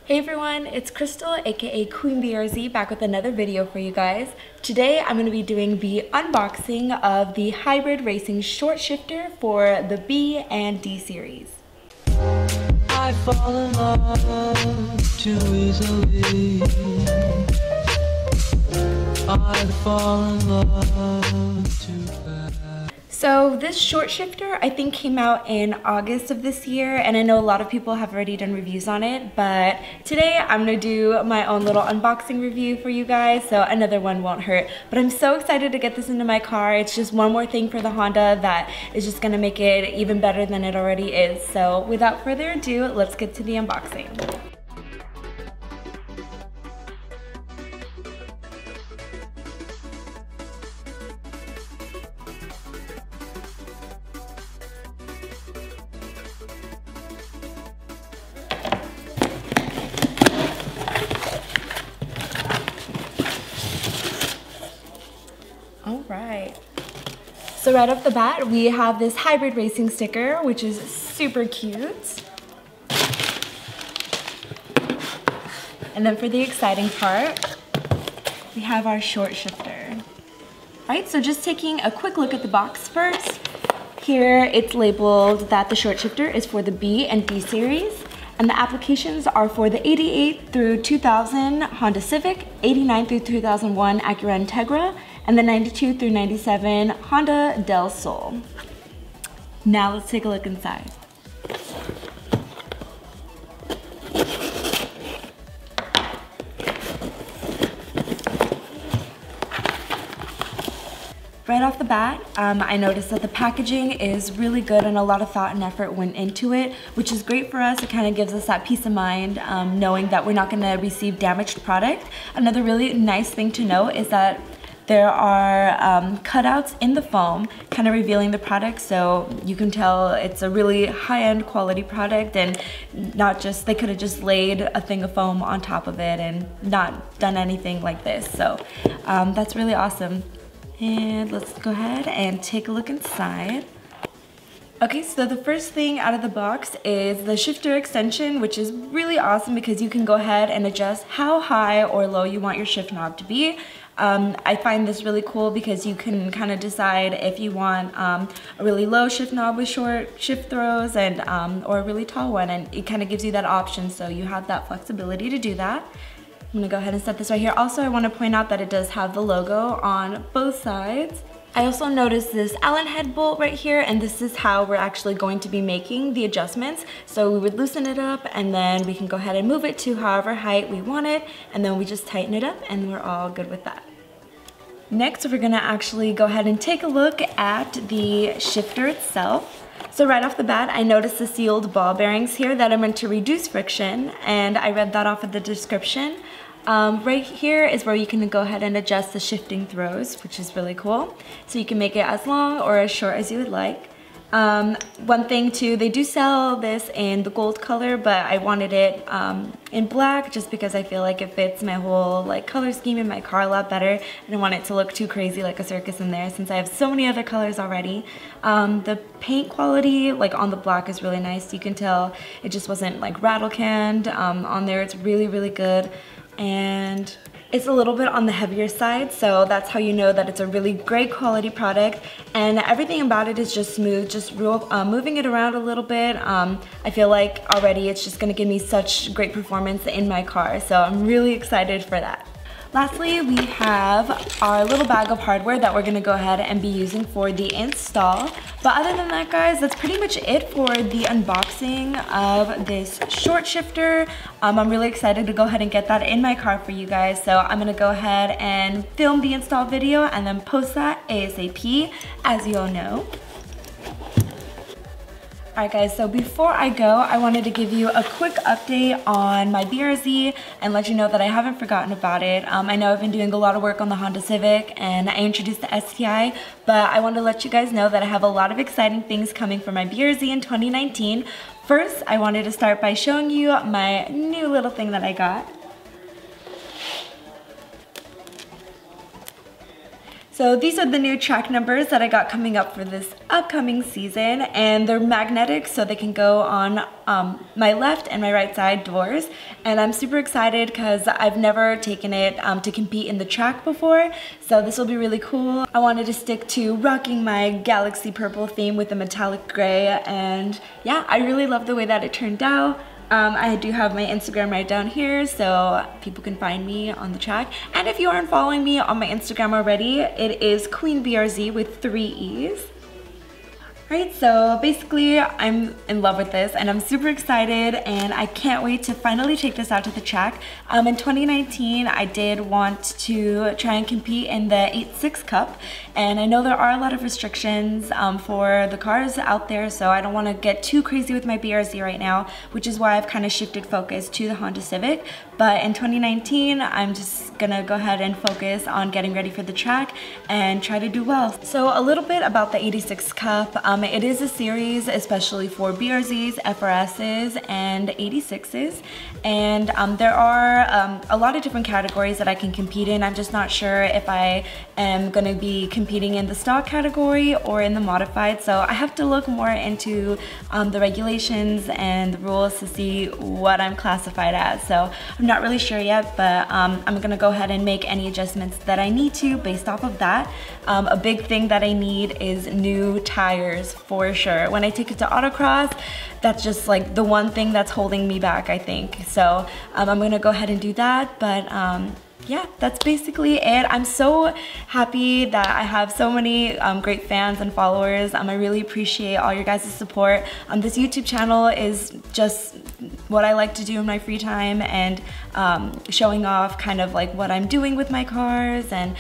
Hey everyone, it's Crystal, aka Queen BRZ, back with another video for you guys. Today I'm going to be doing the unboxing of the hybrid racing short shifter for the B and D series. I fall in love too easily. I fall in love too fast. So this short shifter I think came out in August of this year, and I know a lot of people have already done reviews on it, but today I'm going to do my own little unboxing review for you guys, so another one won't hurt. But I'm so excited to get this into my car. It's just one more thing for the Honda that is just going to make it even better than it already is. So without further ado, let's get to the unboxing. Alright, so right off the bat we have this hybrid racing sticker, which is super cute. And then for the exciting part, we have our short shifter. Alright, so just taking a quick look at the box first. Here it's labeled that the short shifter is for the B and D series, and the applications are for the 88 through 2000 Honda Civic, 89 through 2001 Acura Integra, and the 92 through 97 Honda Del Sol. Now let's take a look inside. Right off the bat, I noticed that the packaging is really good and a lot of thought and effort went into it, which is great for us. It kind of gives us that peace of mind knowing that we're not going to receive damaged product. Another really nice thing to note is that there are cutouts in the foam kind of revealing the product, so you can tell it's a really high-end quality product, and not just, they could have just laid a thing of foam on top of it and not done anything like this. So that's really awesome. And let's go ahead and take a look inside. Okay, so the first thing out of the box is the shifter extension, which is really awesome because you can go ahead and adjust how high or low you want your shift knob to be. I find this really cool because you can kind of decide if you want a really low shift knob with short shift throws and or a really tall one, and it kind of gives you that option, so you have that flexibility to do that. I'm gonna go ahead and set this right here. Also, I want to point out that it does have the logo on both sides. I also noticed this Allen head bolt right here, and this is how we're actually going to be making the adjustments. So we would loosen it up, and then we can go ahead and move it to however height we want it, and then we just tighten it up, and we're all good with that. Next, we're gonna actually go ahead and take a look at the shifter itself. So right off the bat, I noticed the sealed ball bearings here that are meant to reduce friction, and I read that off of the description. Right here is where you can go ahead and adjust the shifting throws, which is really cool. So you can make it as long or as short as you would like. One thing too, they do sell this in the gold color, but I wanted it in black just because I feel like it fits my whole like color scheme in my car a lot better. I don't want it to look too crazy like a circus in there since I have so many other colors already. The paint quality like on the black is really nice. You can tell it just wasn't like rattle canned on there. It's really, really good. And it's a little bit on the heavier side, so that's how you know that it's a really great quality product, and everything about it is just smooth. Just moving it around a little bit, I feel like already it's just gonna give me such great performance in my car, so I'm really excited for that. Lastly, we have our little bag of hardware that we're gonna go ahead and be using for the install. But other than that, guys, that's pretty much it for the unboxing of this short shifter. I'm really excited to go ahead and get that in my car for you guys. So I'm gonna go ahead and film the install video and then post that ASAP, as you all know. Alright guys, so before I go, I wanted to give you a quick update on my BRZ and let you know that I haven't forgotten about it. I know I've been doing a lot of work on the Honda Civic and I introduced the STI, but I wanted to let you guys know that I have a lot of exciting things coming for my BRZ in 2019. First, I wanted to start by showing you my new little thing that I got. So these are the new track numbers that I got coming up for this upcoming season, and they're magnetic so they can go on my left and my right side doors. And I'm super excited because I've never taken it to compete in the track before, so this will be really cool. I wanted to stick to rocking my galaxy purple theme with the metallic gray, and yeah, I really love the way that it turned out. I do have my Instagram right down here so people can find me on the track. And if you aren't following me on my Instagram already, it is Queen BRZ with 3 E's. Right, so basically I'm in love with this and I'm super excited and I can't wait to finally take this out to the track. In 2019 I did want to try and compete in the 8-6 Cup, and I know there are a lot of restrictions for the cars out there, so I don't want to get too crazy with my BRZ right now, which is why I've kind of shifted focus to the Honda Civic. But in 2019 I'm just gonna go ahead and focus on getting ready for the track and try to do well. So a little bit about the 86 Cup. It is a series especially for BRZs, FRSs, and 86s, and there are a lot of different categories that I can compete in. I'm just not sure if I am going to be competing in the stock category or in the modified, so I have to look more into the regulations and the rules to see what I'm classified as. So I'm not really sure yet, but I'm going to go ahead and make any adjustments that I need to based off of that. A big thing that I need is new tires for sure. When I take it to autocross, that's just like the one thing that's holding me back, I think. So I'm gonna go ahead and do that, but yeah, that's basically it. I'm so happy that I have so many great fans and followers. I really appreciate all your guys' support. This YouTube channel is just what I like to do in my free time, and showing off kind of like what I'm doing with my cars, and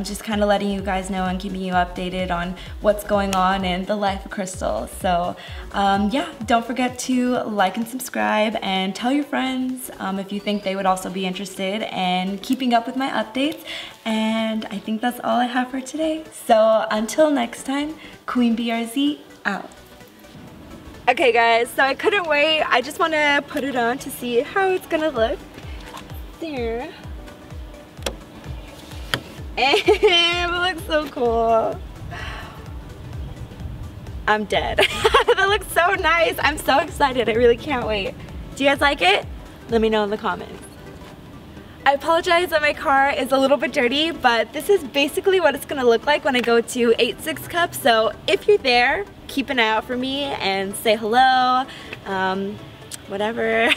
just kind of letting you guys know and keeping you updated on what's going on in the life of Crystal. So yeah, don't forget to like and subscribe and tell your friends if you think they would also be interested in keeping up with my updates. And I think that's all I have for today. So until next time, Queen BRZ out. Okay guys, so I couldn't wait. I just want to put it on to see how it's gonna look. There. And it looks so cool. I'm dead. That looks so nice. I'm so excited. I really can't wait. Do you guys like it? Let me know in the comments. I apologize that my car is a little bit dirty, but this is basically what it's gonna look like when I go to 8-6 Cup. So if you're there, keep an eye out for me and say hello, whatever.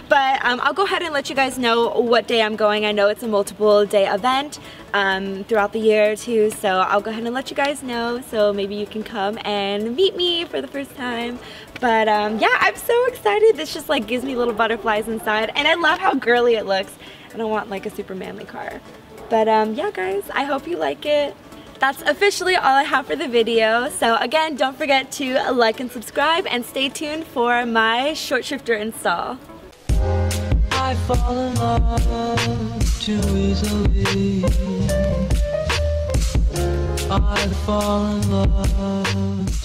But I'll go ahead and let you guys know what day I'm going. I know it's a multiple day event throughout the year too, so I'll go ahead and let you guys know, so maybe you can come and meet me for the first time. But yeah, I'm so excited. This just like gives me little butterflies inside, and I love how girly it looks. I don't want like a super manly car. But yeah guys, I hope you like it. That's officially all I have for the video. So again, don't forget to like and subscribe, and stay tuned for my short shifter install. I fall in love too easily. I fall in love